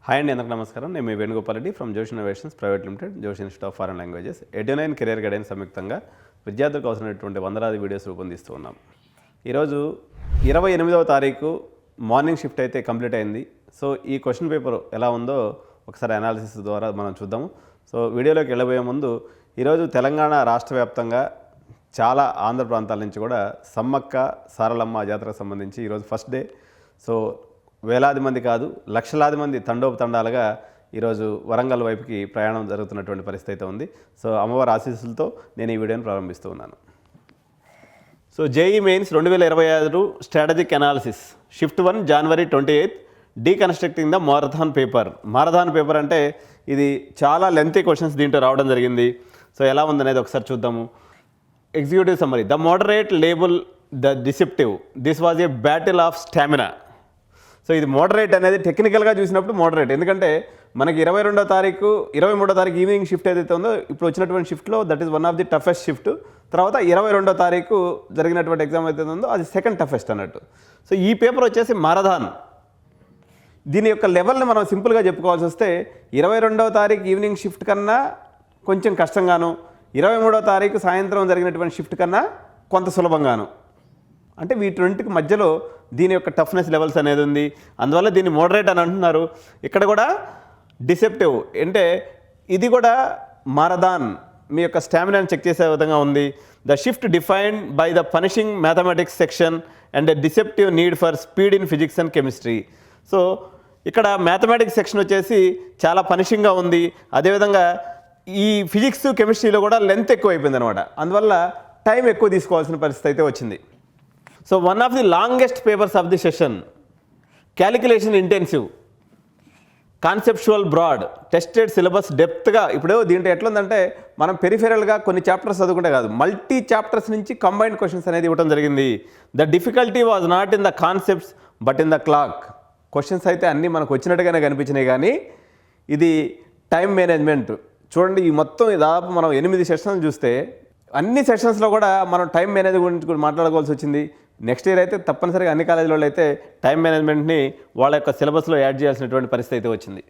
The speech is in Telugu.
హాయ్ అండి, అందరికీ నమస్కారం. నేను మీ Venugopal Reddy from Josh innovations private limited, Josh institute of foreign languages. ఎడ్యునైన్ కెరీర్ గైడెన్స్ సంయుక్తంగా విద్యార్థులకు అవసరమైనటువంటి వందలాది వీడియోస్ రూపొందిస్తూ ఉన్నాం. ఈరోజు 28వ తారీఖు మార్నింగ్ షిఫ్ట్ అయితే కంప్లీట్ అయింది. సో ఈ క్వశ్చన్ పేపర్ ఎలా ఉందో ఒకసారి అనాలిసిస్ ద్వారా మనం చూద్దాము. సో వీడియోలోకి వెళ్ళబోయే ముందు ఈరోజు తెలంగాణ రాష్ట్ర వ్యాప్తంగా చాలా ఆంధ్ర ప్రాంతాల నుంచి కూడా సమ్మక్క సారలమ్మ జాతరకు సంబంధించి ఈరోజు ఫస్ట్ డే. సో వేలాది మంది కాదు, లక్షలాది మంది తండోపతండాలుగా ఈరోజు వరంగల్ వైపుకి ప్రయాణం జరుగుతున్నటువంటి పరిస్థితి అయితే ఉంది. సో అమ్మవారి ఆశీస్సులతో నేను ఈ వీడియోని ప్రారంభిస్తూ ఉన్నాను. So JEE mains 2026 strategic analysis shift 1 January 28 deconstructing the marathon paper. Marathon paper అంటే ఇది చాలా లెంతీ క్వశ్చన్స్ దీంట్లో రావడం జరిగింది. సో ఎలా ఉందనేది ఒకసారి చూద్దాము. Executive summary: the moderate label the deceptive, this was a battle of stamina. So ఇది మోడరేట్ అనేది టెక్నికల్గా చూసినప్పుడు మోడరేట్, ఎందుకంటే మనకి 22వ తారీఖు 23వ తారీఖు ఈవినింగ్ షిఫ్ట్ ఏదైతే ఉందో ఇప్పుడు వచ్చినటువంటి షిఫ్ట్లో that is one of the toughest shift. తర్వాత 22వ తారీఖు జరిగినటువంటి ఎగ్జామ్ అయితే ఉందో అది సెకండ్ టఫెస్ట్ అన్నట్టు. సో ఈ పేపర్ వచ్చేసి మారథాన్. దీని యొక్క లెవెల్ని మనం సింపుల్గా చెప్పుకోవాల్సి వస్తే 22వ తారీఖు ఈవినింగ్ షిఫ్ట్ కన్నా కొంచెం కష్టంగాను, 23వ తారీఖు సాయంత్రం జరిగినటువంటి షిఫ్ట్ కన్నా కొంత సులభంగాను, అంటే వీటి రెండింటికి మధ్యలో దీని యొక్క టఫ్నెస్ లెవెల్స్ అనేది ఉంది. అందువల్ల దీన్ని మోడరేట్ అని అంటున్నారు. ఇక్కడ కూడా డిసెప్టివ్ అంటే ఇది కూడా మారథాన్ మీ యొక్క స్టామినాని చెక్ చేసే విధంగా ఉంది. The shift defined by the punishing mathematics section and a deceptive need for speed in physics and chemistry. So ఇక్కడ మ్యాథమెటిక్స్ సెక్షన్ వచ్చేసి చాలా పనిషింగ్గా ఉంది. అదేవిధంగా ఈ ఫిజిక్స్ కెమిస్ట్రీలో కూడా లెంత్ ఎక్కువ అయిపోయింది అనమాట. అందువల్ల టైం ఎక్కువ తీసుకోవాల్సిన పరిస్థితి అయితే వచ్చింది. So one of the longest papers of the session, calculation intensive, conceptual broad, tested syllabus డెప్త్గా. ఇప్పుడు దీంట్లో ఎట్లుందంటే మనం పెరిఫెరల్గా కొన్ని చాప్టర్స్ చదువుకుంటే కాదు, మల్టీ చాప్టర్స్ నుంచి కంబైన్డ్ క్వశ్చన్స్ అనేది ఇవ్వడం జరిగింది. The difficulty was not in the concepts but in the clock. Questions అయితే అన్నీ మనకు వచ్చినట్టుగానే కనిపించినాయి, కానీ ఇది టైం మేనేజ్మెంట్. చూడండి, ఈ మొత్తం దాదాపు మనం 8 సెషన్లు చూస్తే అన్ని సెషన్స్లో కూడా మనం టైం మేనేజ్ గురించి కూడా మాట్లాడుకోవాల్సి వచ్చింది. నెక్స్ట్ ఇయర్ అయితే తప్పనిసరిగా అన్ని కాలేజీలలో అయితే టైం మేనేజ్మెంట్ని వాళ్ళ యొక్క సిలబస్లో యాడ్ చేయాల్సినటువంటి పరిస్థితి అయితే వచ్చింది.